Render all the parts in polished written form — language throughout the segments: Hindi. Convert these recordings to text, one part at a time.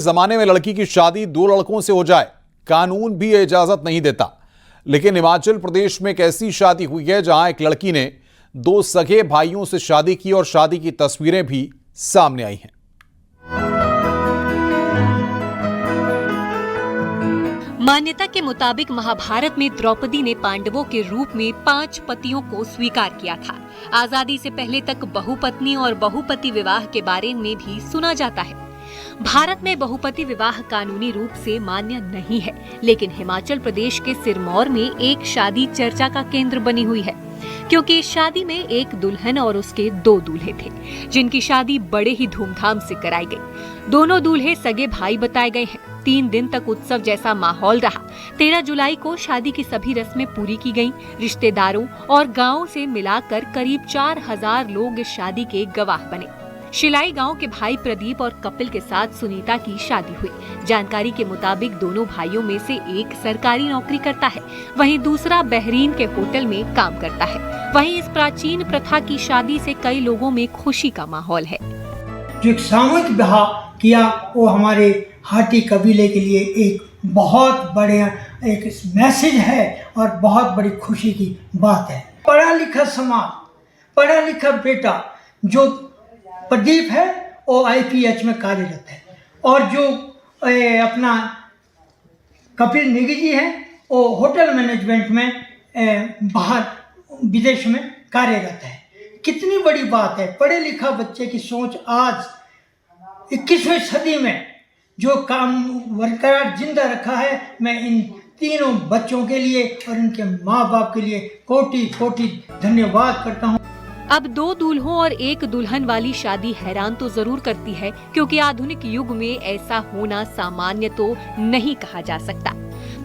जमाने में लड़की की शादी दो लड़कों से हो जाए, कानून भी ये इजाजत नहीं देता। लेकिन हिमाचल प्रदेश में एक ऐसी शादी हुई है जहां एक लड़की ने दो सगे भाइयों से शादी की और शादी की तस्वीरें भी सामने आई हैं। मान्यता के मुताबिक महाभारत में द्रौपदी ने पांडवों के रूप में 5 पतियों को स्वीकार किया था। आजादी से पहले तक बहुपत्नी और बहुपति विवाह के बारे में भी सुना जाता है। भारत में बहुपति विवाह कानूनी रूप से मान्य नहीं है, लेकिन हिमाचल प्रदेश के सिरमौर में एक शादी चर्चा का केंद्र बनी हुई है, क्योंकि इस शादी में एक दुल्हन और उसके 2 दूल्हे थे, जिनकी शादी बड़े ही धूमधाम से कराई गई। दोनों दूल्हे सगे भाई बताए गए हैं। 3 दिन तक उत्सव जैसा माहौल रहा। 13 जुलाई को शादी की सभी रस्में पूरी की गईं। रिश्तेदारों और गांवों से मिलाकर करीब 4000 लोग इस शादी के गवाह बने। शिलाई गांव के भाई प्रदीप और कपिल के साथ सुनीता की शादी हुई। जानकारी के मुताबिक दोनों भाइयों में से एक सरकारी नौकरी करता है, वहीं दूसरा बहरीन के होटल में काम करता है। वहीं इस प्राचीन प्रथा की शादी से कई लोगों में खुशी का माहौल है। जो एक सामूहिक विवाह किया वो हमारे हाटी कबीले के लिए एक बहुत बड़े एक मैसेज है और बहुत बड़ी खुशी की बात है। पढ़ा लिखा समाज, पढ़ा लिखा बेटा जो प्रदीप है वो IPH में कार्यरत है और जो अपना कपिल नेगी जी है वो होटल मैनेजमेंट में बाहर विदेश में कार्यरत है। कितनी बड़ी बात है। पढ़े लिखा बच्चे की सोच आज 21वीं सदी में जो काम बरकरार जिंदा रखा है। मैं इन तीनों बच्चों के लिए और इनके माँ बाप के लिए कोटि कोटि धन्यवाद करता हूँ। अब 2 दूल्हों और 1 दुल्हन वाली शादी हैरान तो जरूर करती है, क्योंकि आधुनिक युग में ऐसा होना सामान्य तो नहीं कहा जा सकता।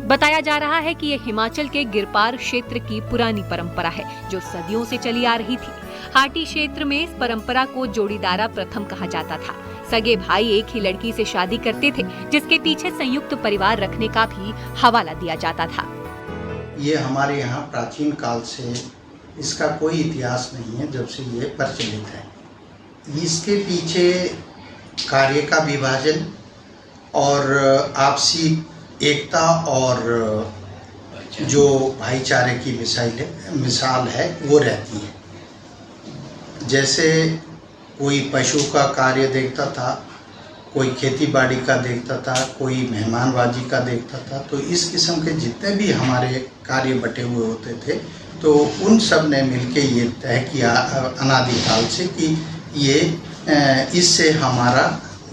बताया जा रहा है कि ये हिमाचल के गिरपार क्षेत्र की पुरानी परंपरा है, जो सदियों से चली आ रही थी। हाटी क्षेत्र में इस परंपरा को जोड़ीदारा प्रथम कहा जाता था। सगे भाई एक ही लड़की से शादी करते थे, जिसके पीछे संयुक्त परिवार रखने का भी हवाला दिया जाता था। ये हमारे यहाँ प्राचीन काल से इसका कोई इतिहास नहीं है जब से ये प्रचलित है। इसके पीछे कार्य का विभाजन और आपसी एकता और जो भाईचारे की मिसाल है वो रहती है। जैसे कोई पशु का कार्य देखता था, कोई खेती बाड़ी का देखता था, कोई मेहमानबाजी का देखता था, तो इस किस्म के जितने भी हमारे कार्य बटे हुए होते थे तो उन सब ने मिलके ये तय किया अनादिकाल से कि ये इससे हमारा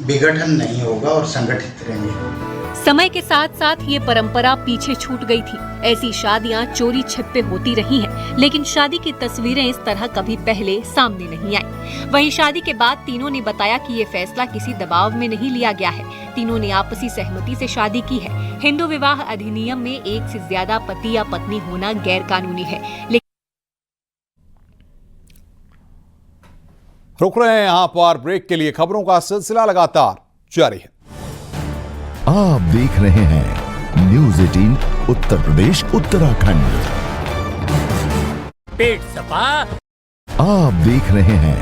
विघटन नहीं होगा और संगठित रहेंगे। समय के साथ साथ ये परंपरा पीछे छूट गई थी। ऐसी शादियां चोरी छिपे होती रही हैं, लेकिन शादी की तस्वीरें इस तरह कभी पहले सामने नहीं आई। वहीं शादी के बाद तीनों ने बताया कि ये फैसला किसी दबाव में नहीं लिया गया है। तीनों ने आपसी सहमति से शादी की है। हिंदू विवाह अधिनियम में 1 से ज्यादा पति या पत्नी होना गैर कानूनी है। रुक रहे हैं यहाँ पर ब्रेक के लिए। खबरों का सिलसिला लगातार जारी है। आप देख रहे हैं न्यूज़ 18 उत्तर प्रदेश उत्तराखंड। पेट सपा। आप देख रहे हैं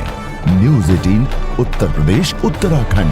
न्यूज़ 18 उत्तर प्रदेश उत्तराखंड।